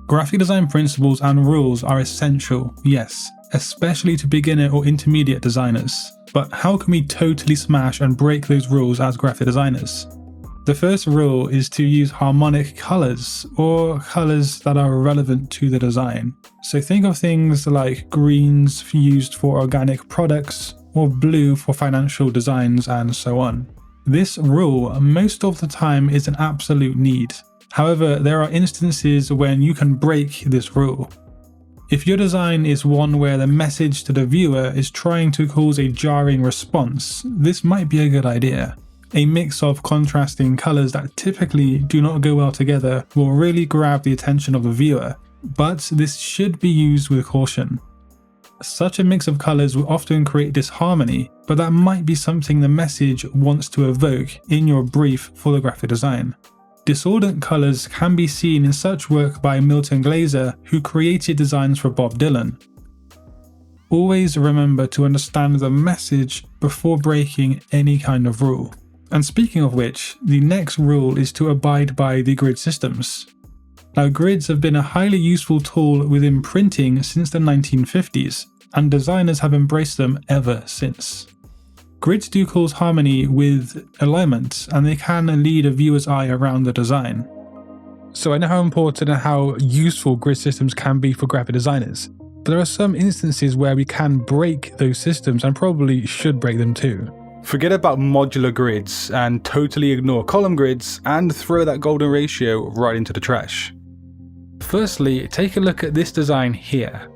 Graphic design principles and rules are essential, yes, especially to beginner or intermediate designers. But how can we totally smash and break those rules as graphic designers? The first rule is to use harmonic colors, or colors that are relevant to the design. So think of things like greens used for organic products, or blue for financial designs, and so on. This rule most of the time is an absolute need. However, there are instances when you can break this rule. If your design is one where the message to the viewer is trying to cause a jarring response, this might be a good idea. A mix of contrasting colors that typically do not go well together will really grab the attention of the viewer, but this should be used with caution. Such a mix of colors will often create disharmony, but that might be something the message wants to evoke in your brief for the graphic design. Discordant colors can be seen in such work by Milton Glaser, who created designs for Bob Dylan. Always remember to understand the message before breaking any kind of rule. And speaking of which, the next rule is to abide by the grid systems. Now, grids have been a highly useful tool within printing since the 1950s, and designers have embraced them ever since. Grids do cause harmony with alignment, and they can lead a viewer's eye around the design. So I know how important and how useful grid systems can be for graphic designers, but there are some instances where we can break those systems and probably should break them too. Forget about modular grids and totally ignore column grids and throw that golden ratio right into the trash. Firstly, take a look at this design here.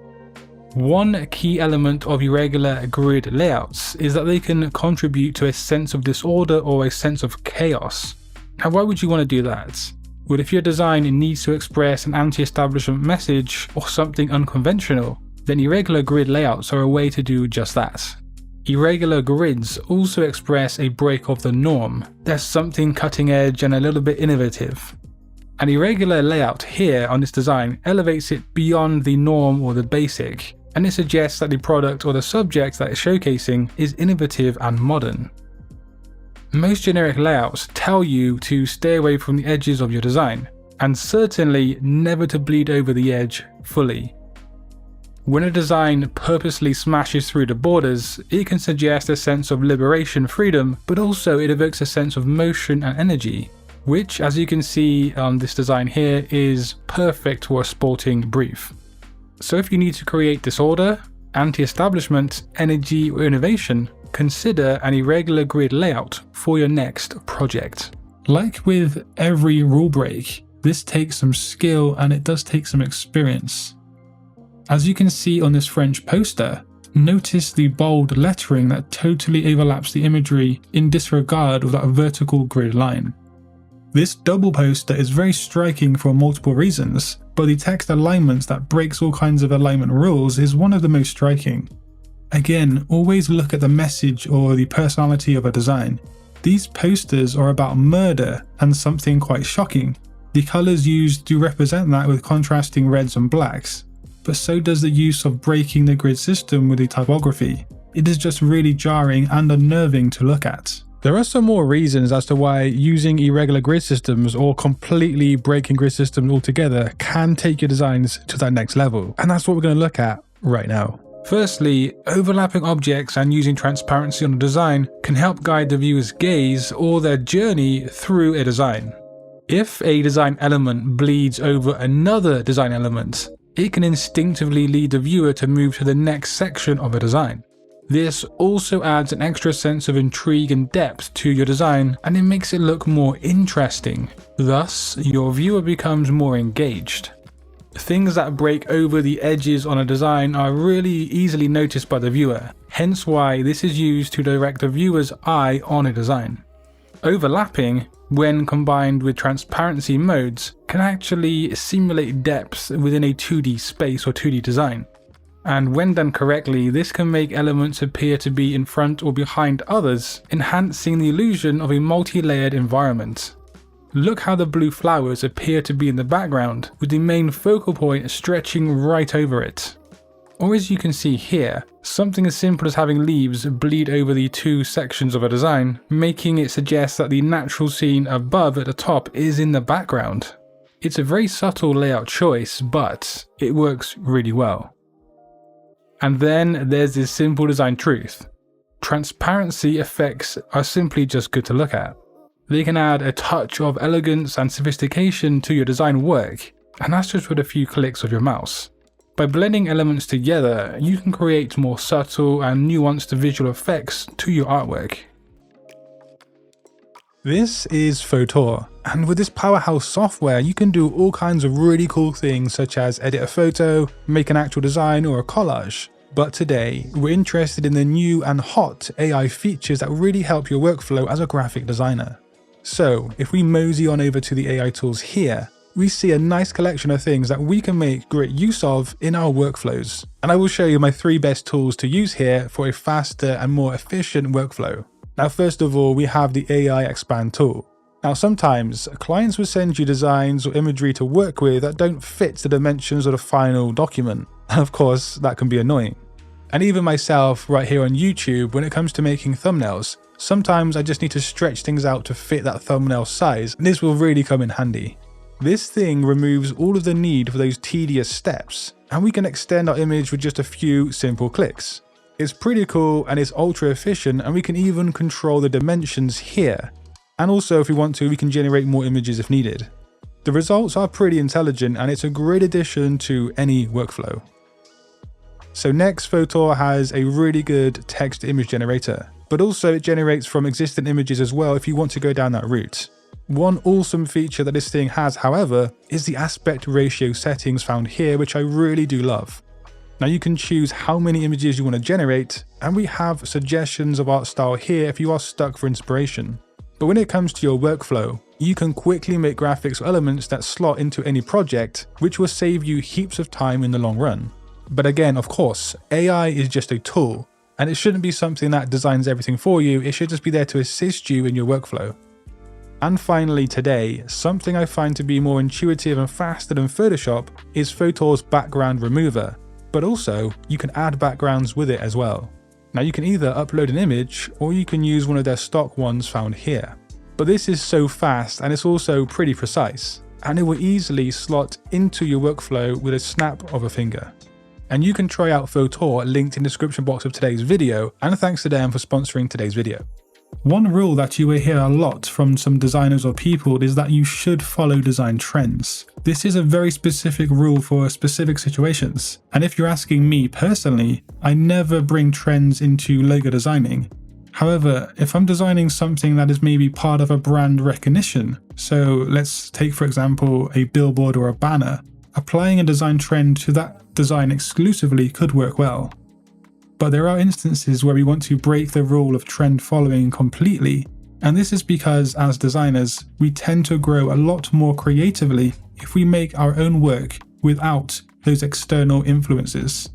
One key element of irregular grid layouts is that they can contribute to a sense of disorder or a sense of chaos. Now, why would you want to do that? Well, if your design needs to express an anti-establishment message or something unconventional, then irregular grid layouts are a way to do just that. Irregular grids also express a break of the norm. There's something cutting edge and a little bit innovative. An irregular layout here on this design elevates it beyond the norm or the basic, and it suggests that the product or the subject that it's showcasing is innovative and modern. Most generic layouts tell you to stay away from the edges of your design, and certainly never to bleed over the edge fully. When a design purposely smashes through the borders, it can suggest a sense of liberation, freedom, but also it evokes a sense of motion and energy, which, as you can see on this design here, is perfect for a sporting brief. So if you need to create disorder, anti-establishment, energy, or innovation, consider an irregular grid layout for your next project. Like with every rule break, this takes some skill and it does take some experience. As you can see on this French poster, notice the bold lettering that totally overlaps the imagery in disregard of that vertical grid line. This double poster is very striking for multiple reasons, but the text alignment that breaks all kinds of alignment rules is one of the most striking. Again, always look at the message or the personality of a design. These posters are about murder and something quite shocking. The colours used do represent that with contrasting reds and blacks, but so does the use of breaking the grid system with the typography. It is just really jarring and unnerving to look at. There are some more reasons as to why using irregular grid systems or completely breaking grid systems altogether can take your designs to that next level, and that's what we're going to look at right now. Firstly, overlapping objects and using transparency on a design can help guide the viewer's gaze or their journey through a design. If a design element bleeds over another design element, it can instinctively lead the viewer to move to the next section of a design. This also adds an extra sense of intrigue and depth to your design, and it makes it look more interesting. Thus, your viewer becomes more engaged. Things that break over the edges on a design are really easily noticed by the viewer, hence why this is used to direct the viewer's eye on a design. Overlapping, when combined with transparency modes, can actually simulate depth within a 2D space or 2D design. And when done correctly, this can make elements appear to be in front or behind others, enhancing the illusion of a multi-layered environment. Look how the blue flowers appear to be in the background, with the main focal point stretching right over it. Or as you can see here, something as simple as having leaves bleed over the two sections of a design, making it suggest that the natural scene above at the top is in the background. It's a very subtle layout choice, but it works really well. And then there's this simple design truth. Transparency effects are simply just good to look at. They can add a touch of elegance and sophistication to your design work, and that's just with a few clicks of your mouse. By blending elements together, you can create more subtle and nuanced visual effects to your artwork. This is Fotor, and with this powerhouse software you can do all kinds of really cool things such as edit a photo, make an actual design or a collage. But today, we're interested in the new and hot AI features that really help your workflow as a graphic designer. So, if we mosey on over to the AI tools here, we see a nice collection of things that we can make great use of in our workflows. And I will show you my 3 best tools to use here for a faster and more efficient workflow. Now, first of all, we have the AI Expand tool. Now, sometimes clients will send you designs or imagery to work with that don't fit the dimensions of the final document. And of course, that can be annoying. And even myself right here on YouTube, when it comes to making thumbnails, sometimes I just need to stretch things out to fit that thumbnail size, and this will really come in handy. This thing removes all of the need for those tedious steps, and we can extend our image with just a few simple clicks. It's pretty cool and it's ultra efficient, and we can even control the dimensions here. And also, if we want to, we can generate more images if needed. The results are pretty intelligent and it's a great addition to any workflow. So next, Fotor has a really good text to image generator, but also it generates from existing images as well if you want to go down that route. One awesome feature that this thing has, however, is the aspect ratio settings found here, which I really do love. Now you can choose how many images you want to generate, and we have suggestions of art style here if you are stuck for inspiration. But when it comes to your workflow, you can quickly make graphics or elements that slot into any project, which will save you heaps of time in the long run. But again, of course, AI is just a tool, and it shouldn't be something that designs everything for you. It should just be there to assist you in your workflow. And finally today, something I find to be more intuitive and faster than Photoshop is Fotor's background remover, but also you can add backgrounds with it as well. Now you can either upload an image or you can use one of their stock ones found here. But this is so fast and it's also pretty precise, and it will easily slot into your workflow with a snap of a finger. And you can try out Fotor linked in the description box of today's video, and thanks to them for sponsoring today's video. One rule that you will hear a lot from some designers or people is that you should follow design trends. This is a very specific rule for specific situations. And if you're asking me personally, I never bring trends into logo designing. However, if I'm designing something that is maybe part of a brand recognition, so let's take for example a billboard or a banner, applying a design trend to that design exclusively could work well. But there are instances where we want to break the rule of trend following completely, and this is because as designers, we tend to grow a lot more creatively if we make our own work without those external influences.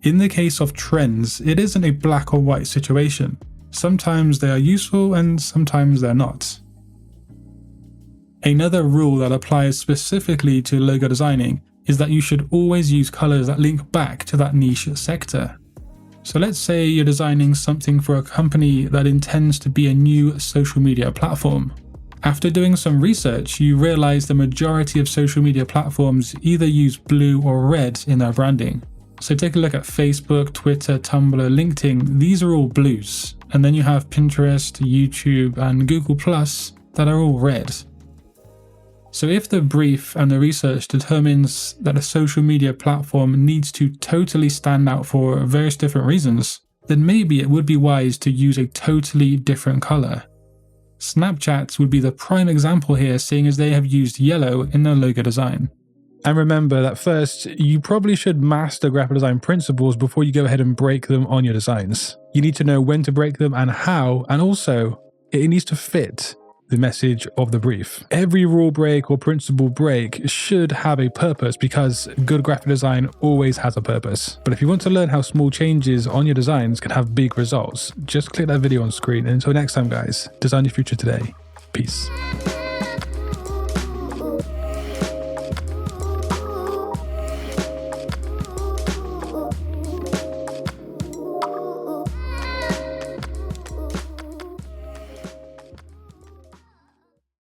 In the case of trends, it isn't a black or white situation. Sometimes they are useful and sometimes they're not. Another rule that applies specifically to logo designing is that you should always use colors that link back to that niche sector. So let's say you're designing something for a company that intends to be a new social media platform. After doing some research, you realize the majority of social media platforms either use blue or red in their branding. So take a look at Facebook, Twitter, Tumblr, LinkedIn, these are all blues. And then you have Pinterest, YouTube, and Google Plus that are all red. So if the brief and the research determines that a social media platform needs to totally stand out for various different reasons, then maybe it would be wise to use a totally different color. Snapchat would be the prime example here, seeing as they have used yellow in their logo design. And remember that first, you probably should master graphic design principles before you go ahead and break them on your designs. You need to know when to break them and how, and also it needs to fit the message of the brief. Every rule break or principle break should have a purpose, because good graphic design always has a purpose. But if you want to learn how small changes on your designs can have big results, just click that video on screen. And until next time guys, design your future today. Peace.